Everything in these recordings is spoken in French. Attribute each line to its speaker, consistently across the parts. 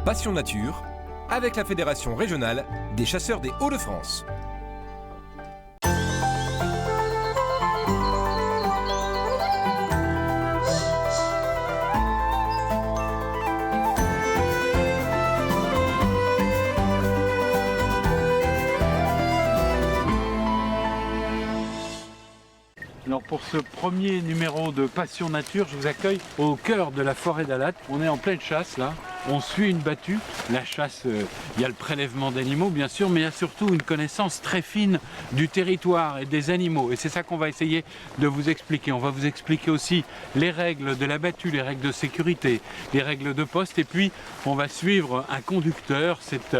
Speaker 1: Passion Nature, avec la Fédération régionale des chasseurs des Hauts-de-France.
Speaker 2: Alors pour ce premier numéro de Passion Nature, je vous accueille au cœur de la forêt d'Alatte. On est en pleine chasse là, on suit une battue. La chasse, il y a le prélèvement d'animaux bien sûr, mais il y a surtout une connaissance très fine du territoire et des animaux. Et c'est ça qu'on va essayer de vous expliquer. On va vous expliquer aussi les règles de la battue, les règles de sécurité, les règles de poste. Et puis on va suivre un conducteur, c'est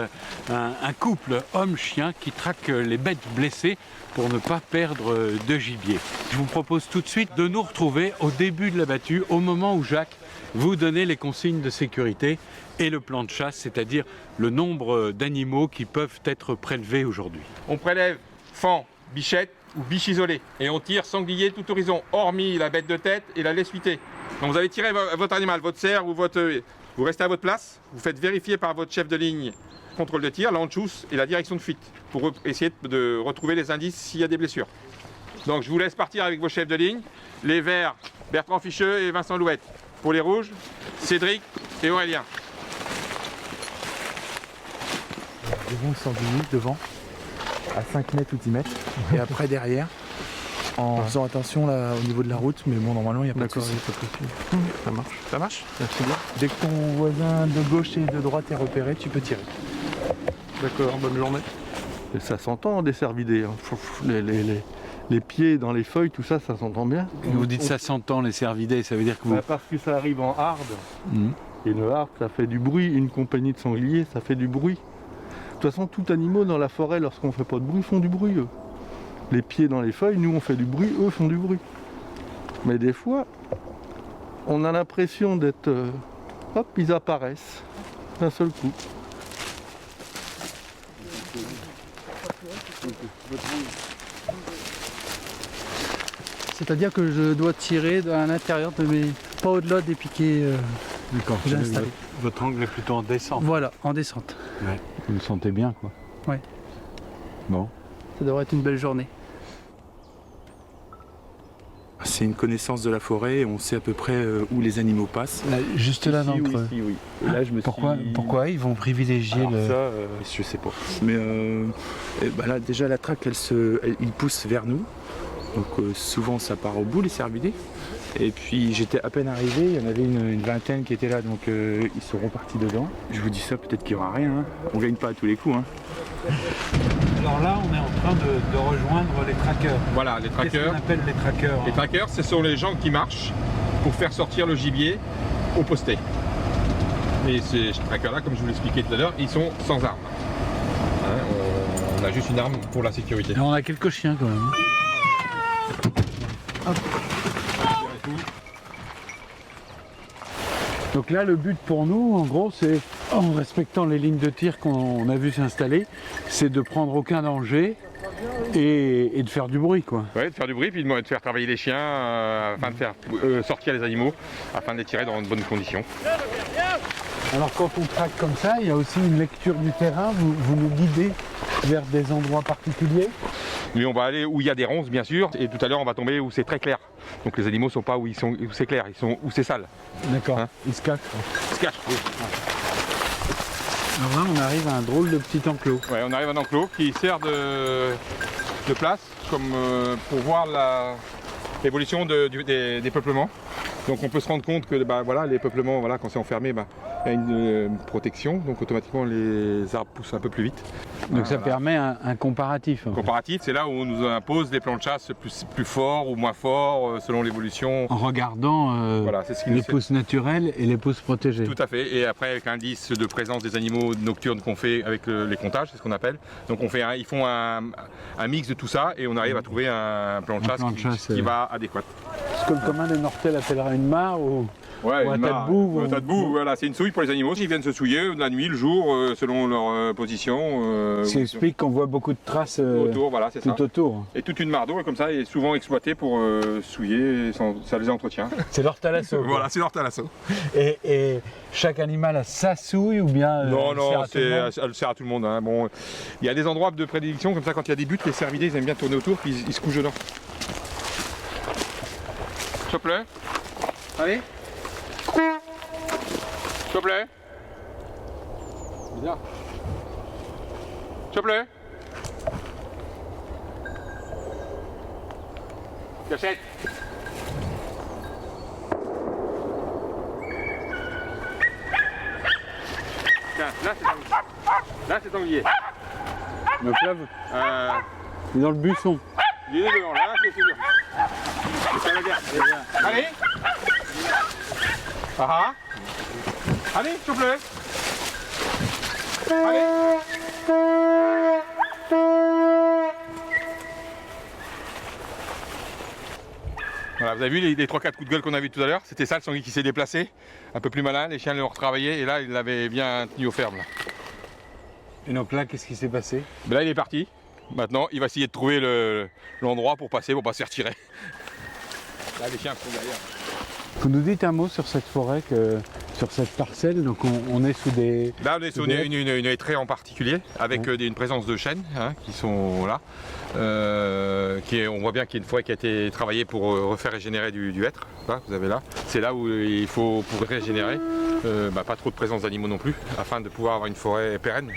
Speaker 2: un couple homme-chien qui traque les bêtes blessées pour ne pas perdre de gibier. Je vous propose tout de suite de nous retrouver au début de la battue, au moment où Jacques vous donnait les consignes de sécurité et le plan de chasse, c'est-à-dire le nombre d'animaux qui peuvent être prélevés aujourd'hui.
Speaker 3: On prélève faon, bichette ou biche isolée et on tire sanglier tout horizon, hormis la bête de tête et la laisse-huitée. Donc vous avez tiré votre animal, votre cerf ou votre... Vous restez à votre place, vous faites vérifier par votre chef de ligne contrôle de tir, l'anchousse et la direction de fuite pour essayer de retrouver les indices s'il y a des blessures. Donc je vous laisse partir avec vos chefs de ligne, les verts, Bertrand Ficheux et Vincent Louette. Pour les rouges, Cédric et Aurélien.
Speaker 4: Devant sanglier, devant, à 5 mètres ou 10 mètres, et après derrière, en faisant attention là au niveau de la route, mais bon normalement il n'y a pas de souci. Ça marche. Ça marche. Merci bien. Dès que ton voisin de gauche et de droite est repéré, tu peux tirer.
Speaker 5: D'accord, bonne journée. Et ça s'entend des cervidés, hein. Les pieds dans les feuilles, tout ça, ça s'entend bien.
Speaker 2: Vous dites ça s'entend les cervidés, ça veut dire que vous...
Speaker 5: Parce que ça arrive en harde. Et le harde, ça fait du bruit. Une compagnie de sangliers, ça fait du bruit. De toute façon, tout animal dans la forêt, lorsqu'on fait pas de bruit, font du bruit, eux. Les pieds dans les feuilles, nous on fait du bruit, eux font du bruit. Mais des fois, on a l'impression d'être... hop, ils apparaissent d'un seul coup.
Speaker 6: C'est-à-dire que je dois tirer à l'intérieur de mes... pas au-delà des piquets
Speaker 2: D'accord,
Speaker 6: que j'ai installés.
Speaker 2: Votre angle est plutôt en descente.
Speaker 6: Voilà, en descente.
Speaker 2: Ouais. Vous le sentez bien quoi.
Speaker 6: Ouais.
Speaker 2: Bon.
Speaker 6: Ça devrait être une belle journée.
Speaker 7: C'est une connaissance de la forêt, on sait à peu près où les animaux passent.
Speaker 6: Là, juste là dans le creux.
Speaker 7: Ici, oui. Et là, je me
Speaker 6: Pourquoi ils vont privilégier
Speaker 7: Alors
Speaker 6: le...
Speaker 7: ça, je sais pas. Mais là, déjà, la traque, il pousse vers nous. Donc souvent, ça part au bout, les cervidés. Et puis, j'étais à peine arrivé, il y en avait une vingtaine qui étaient là, donc ils seront partis dedans. Je vous dis ça, peut-être qu'il n'y aura rien. Hein. On gagne pas à tous les coups. Hein.
Speaker 2: Alors là, on est en train de rejoindre les traqueurs.
Speaker 3: Voilà, les
Speaker 2: Qu'est-ce
Speaker 3: traqueurs.
Speaker 2: qu'on appelle les traqueurs?
Speaker 3: Les traqueurs, ce sont les gens qui marchent pour faire sortir le gibier au posté. Et ces traqueurs-là, comme je vous l'expliquais tout à l'heure, ils sont sans armes. Hein, on a juste une arme pour la sécurité.
Speaker 6: Et on a quelques chiens quand même. Hop. Donc là, le but pour nous, en gros, c'est, en respectant les lignes de tir qu'on a vu s'installer, c'est de prendre aucun danger et de faire du bruit, quoi.
Speaker 3: Ouais, de faire du bruit, puis de faire travailler les chiens, afin de faire sortir les animaux, afin de les tirer dans de bonnes conditions.
Speaker 6: Alors quand on traque comme ça, il y a aussi une lecture du terrain, vous nous guidez vers des endroits particuliers.
Speaker 3: Mais on va aller où il y a des ronces, bien sûr, et tout à l'heure on va tomber où c'est très clair. Donc les animaux ne sont pas où c'est clair, ils sont où c'est sale.
Speaker 6: D'accord,
Speaker 3: Hein,
Speaker 6: ils se cachent.
Speaker 3: ils se cachent, oui.
Speaker 6: Alors là, on arrive à un drôle de petit enclos.
Speaker 3: Ouais, on arrive à un enclos qui sert de place comme pour voir l'évolution des peuplements. Donc on peut se rendre compte que voilà, les peuplements, voilà, quand c'est enfermé, il y a une protection, donc automatiquement les arbres poussent un peu plus vite.
Speaker 6: Donc ça
Speaker 3: Voilà.
Speaker 6: permet un comparatif. En fait.
Speaker 3: Comparatif, c'est là où on nous impose des plans de chasse plus forts ou moins forts selon l'évolution.
Speaker 6: En regardant
Speaker 3: Voilà, c'est ce qui
Speaker 6: les
Speaker 3: nous
Speaker 6: pousses naturelles et les pousses protégées.
Speaker 3: Tout à fait, et après avec l'indice de présence des animaux nocturnes qu'on fait avec les comptages, c'est ce qu'on appelle. Donc ils font un mix de tout ça et on arrive à trouver un plan de chasse qui va adéquat.
Speaker 6: Ce que le commun des mortels appellera une mare ou
Speaker 3: Ouais,
Speaker 6: Ou un
Speaker 3: une
Speaker 6: tas de
Speaker 3: mare,
Speaker 6: boue,
Speaker 3: un tas de boue, voilà, c'est une souille pour les animaux. S'ils viennent se souiller la nuit, le jour, selon leur position.
Speaker 6: Ce qui explique qu'on voit beaucoup de traces
Speaker 3: Autour, voilà, c'est ça.
Speaker 6: tout autour.
Speaker 3: Et toute une mare d'eau, comme ça, est souvent exploitée pour souiller, ça les entretient.
Speaker 6: C'est leur thalasso.
Speaker 3: Voilà, c'est leur thalasso.
Speaker 6: Et chaque animal a sa souille ou bien
Speaker 3: Non,
Speaker 6: elle sert à tout le monde
Speaker 3: elle sert à tout le monde. Hein. Bon, il y a des endroits de prédilection, comme ça, quand il y a des buts, les cervidés, ils aiment bien tourner autour, puis ils se couchent dedans. S'il te plaît. Allez. S'il te plaît. Bien. S'il te plaît. Cachette. Tiens, là c'est sanglier. Là c'est sanglier.
Speaker 6: Donc là, il est dans le buisson.
Speaker 3: Il est dehors, là c'est sûr. Ça va bien. Allez. Ah ah. Allez, s'il te plaît. Allez. Voilà, vous avez vu les 3-4 coups de gueule qu'on a vu tout à l'heure? C'était ça le sanglier qui s'est déplacé, un peu plus malin, les chiens l'ont retravaillé et là il l'avait bien tenu au ferme. Là.
Speaker 6: Et donc là, qu'est-ce qui s'est passé?
Speaker 3: Ben là il est parti, maintenant il va essayer de trouver l'endroit pour passer, pour pas se faire tirer. Là les chiens sont derrière.
Speaker 6: Vous nous dites un mot sur cette forêt, sur cette parcelle, donc on est sous des...
Speaker 3: Là on est sur une hêtraie en particulier, avec une présence de chênes hein, qui sont là. On voit bien qu'il y a une forêt qui a été travaillée pour refaire régénérer du hêtre, là, vous avez là. C'est là où il faut, pour régénérer, pas trop de présence d'animaux non plus, afin de pouvoir avoir une forêt pérenne.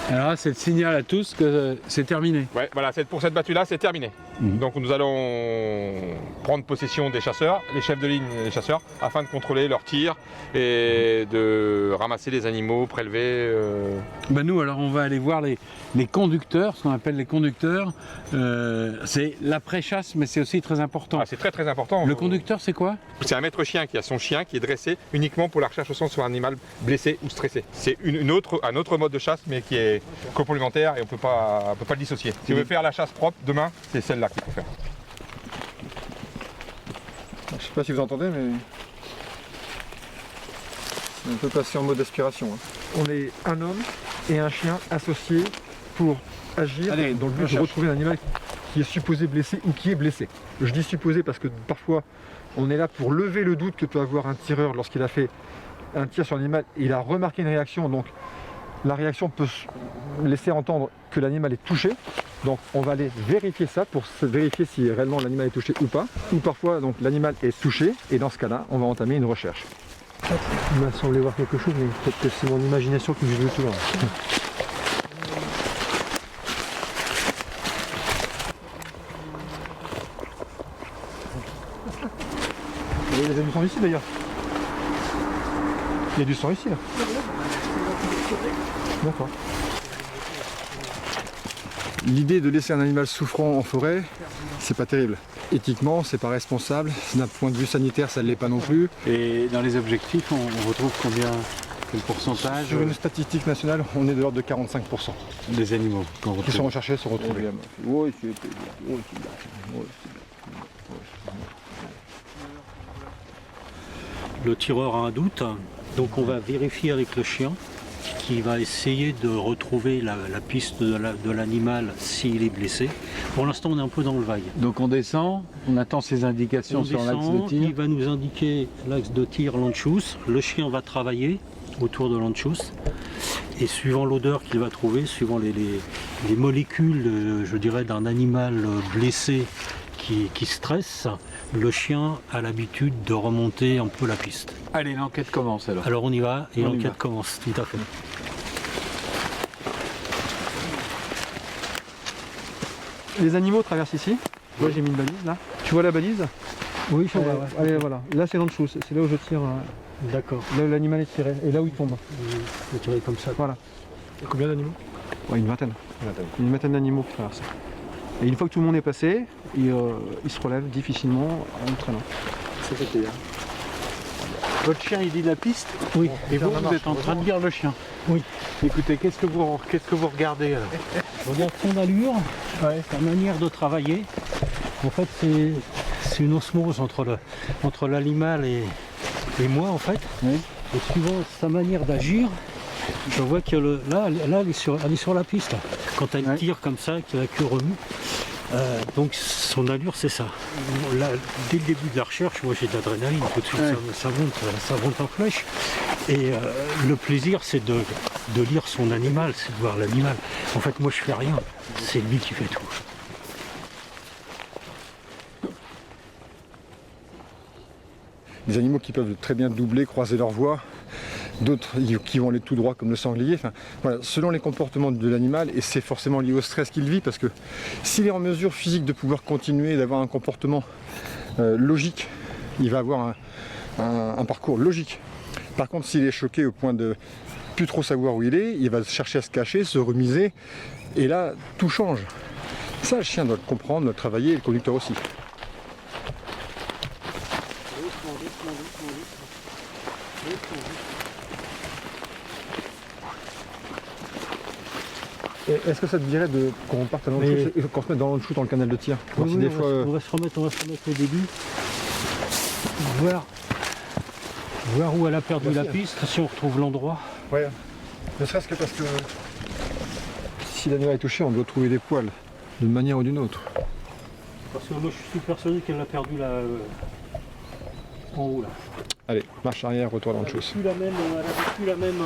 Speaker 6: Alors là, c'est le signal à tous que c'est terminé.
Speaker 3: Ouais, voilà, pour cette battue-là, c'est terminé. Donc nous allons prendre possession des chasseurs, les chefs de ligne des chasseurs, afin de contrôler leurs tirs et de ramasser les animaux, prélever.
Speaker 6: Ben nous, alors on va aller voir les conducteurs, ce qu'on appelle les conducteurs. C'est l'après-chasse, mais c'est aussi très important.
Speaker 3: Ah, c'est très très important.
Speaker 6: Le conducteur, c'est quoi?
Speaker 3: C'est un maître chien qui a son chien qui est dressé uniquement pour la recherche au sang sur un animal blessé ou stressé. C'est un autre mode de chasse, mais qui est complémentaire et on peut pas le dissocier. Si on veut faire la chasse propre demain, c'est celle-là qu'il faut faire.
Speaker 8: Je sais pas si vous entendez, mais c'est un peu passé en mode aspiration. Hein. On est un homme et un chien associés pour agir dans le but de retrouver un animal qui est supposé blessé ou qui est blessé. Je dis supposé parce que parfois on est là pour lever le doute que peut avoir un tireur lorsqu'il a fait un tir sur l'animal et il a remarqué une réaction. Donc la réaction peut laisser entendre que l'animal est touché. Donc on va aller vérifier ça pour vérifier si réellement l'animal est touché ou pas. Ou parfois donc l'animal est touché et dans ce cas-là on va entamer une recherche. Il m'a semblé voir quelque chose mais peut-être que c'est mon imagination qui me joue tout là. Il y a du sang ici d'ailleurs. Il y a du sang ici là. D'accord. L'idée de laisser un animal souffrant en forêt, c'est pas terrible. Éthiquement, c'est pas responsable. D'un point de vue sanitaire, ça ne l'est pas non plus.
Speaker 6: Et dans les objectifs, on retrouve quel pourcentage
Speaker 8: Sur une statistique nationale, on est de l'ordre de 45%.
Speaker 6: des animaux qu'on retrouve?
Speaker 8: Qui sont recherchés, sont retrouvés.
Speaker 9: Le tireur a un doute, donc on va vérifier avec le chien qui va essayer de retrouver la piste de l'animal s'il est blessé. Pour l'instant, on est un peu dans le vague.
Speaker 6: Donc on descend, on attend ses indications sur l'axe de tir.
Speaker 9: Il va nous indiquer l'axe de tir l'anchouse. Le chien va travailler autour de l'anchouse. Et suivant l'odeur qu'il va trouver, suivant les molécules, je dirais, d'un animal blessé qui stresse, le chien a l'habitude de remonter un peu la piste.
Speaker 6: Allez, l'enquête commence alors.
Speaker 9: Alors on y va et l'enquête commence, tout à fait.
Speaker 8: Les animaux traversent ici. Moi j'ai mis une balise là. Tu vois la balise? Oui, je vois. Allez, voilà. Là c'est l'anchouse, c'est là où je tire.
Speaker 9: D'accord.
Speaker 8: Là où l'animal est tiré et là où il tombe.
Speaker 9: Je vais tirer comme ça.
Speaker 8: Voilà. Il y a combien d'animaux? Ouais, une vingtaine. Une vingtaine d'animaux qui traversent. Et une fois que tout le monde est passé, il se relève difficilement en traînant.
Speaker 9: Ça fait bien.
Speaker 6: Votre chien il dit la piste?
Speaker 9: Oui.
Speaker 6: Et vous êtes en train de lire le chien?
Speaker 9: Oui.
Speaker 6: Écoutez, qu'est-ce que vous regardez alors?
Speaker 9: Je regarde son allure, sa manière de travailler. En fait, c'est une osmose entre l'animal et moi, en fait.
Speaker 6: Oui.
Speaker 9: Et suivant sa manière d'agir, je vois que là, elle est sur la piste. Là. Quand elle tire comme ça, que la queue remue. Donc son allure, c'est ça. Là, dès le début de la recherche, moi j'ai de l'adrénaline, tout de suite ça monte en flèche. Et le plaisir, c'est de lire son animal, c'est de voir l'animal. En fait, moi je fais rien, c'est lui qui fait tout.
Speaker 8: Des animaux qui peuvent très bien doubler, croiser leur voie, d'autres qui vont aller tout droit comme le sanglier. Enfin, voilà, selon les comportements de l'animal, et c'est forcément lié au stress qu'il vit, parce que s'il est en mesure physique de pouvoir continuer et d'avoir un comportement logique, il va avoir un parcours logique. Par contre, s'il est choqué au point de plus trop savoir où il est, il va chercher à se cacher, se remiser, et là, tout change. Ça, le chien doit le comprendre, le travailler, et le conducteur aussi. Est-ce que ça te dirait qu'on parte à l'enchou et qu'on se mette dans l'enchou dans le canal de tir?
Speaker 9: Oui, on va se remettre au début. Voir où elle a perdu la piste, si on retrouve l'endroit.
Speaker 8: Ouais, ne serait-ce que parce que si l'animal est touché, on doit trouver des poils, d'une manière ou d'une autre.
Speaker 9: Parce que moi je suis persuadé qu'elle l'a perdu là, en haut là.
Speaker 8: Allez, marche arrière, retour à l'enchou.
Speaker 9: Elle n'avait plus la même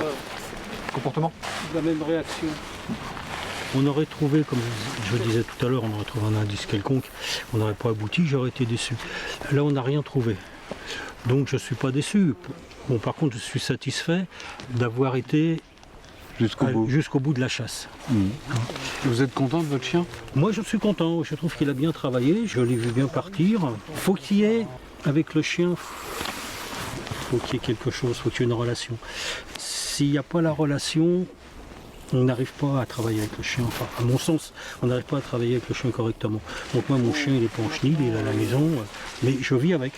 Speaker 8: Comportement?
Speaker 9: La même réaction. On aurait trouvé, comme je disais tout à l'heure, on aurait trouvé un indice quelconque, on n'aurait pas abouti, j'aurais été déçu. Là, on n'a rien trouvé. Donc, je ne suis pas déçu. Bon, par contre, je suis satisfait d'avoir été jusqu'au bout de la chasse.
Speaker 6: Vous êtes content de votre chien?
Speaker 9: Moi, je suis content. Je trouve qu'il a bien travaillé. Je l'ai vu bien partir. Faut qu'il y ait, avec le chien, faut qu'il y ait quelque chose, faut qu'il y ait une relation. S'il n'y a pas la relation, on n'arrive pas à travailler avec le chien. Enfin, à mon sens, on n'arrive pas à travailler avec le chien correctement. Donc moi, mon chien, il est pas en chenille, il est à la maison, mais je vis avec.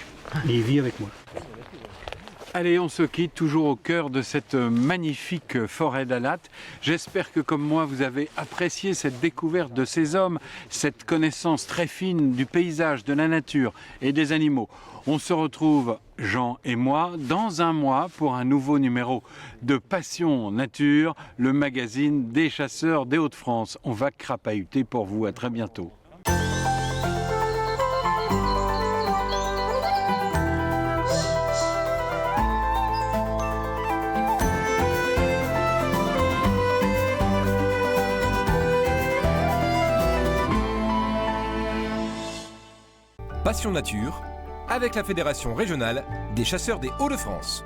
Speaker 9: Et il vit avec moi.
Speaker 6: Allez, on se quitte toujours au cœur de cette magnifique forêt d'Alat. J'espère que comme moi, vous avez apprécié cette découverte de ces hommes, cette connaissance très fine du paysage, de la nature et des animaux. On se retrouve, Jean et moi, dans un mois pour un nouveau numéro de Passion Nature, le magazine des chasseurs des Hauts-de-France. On va crapahuter pour vous. À très bientôt.
Speaker 1: Passion Nature, avec la Fédération régionale des chasseurs des Hauts-de-France.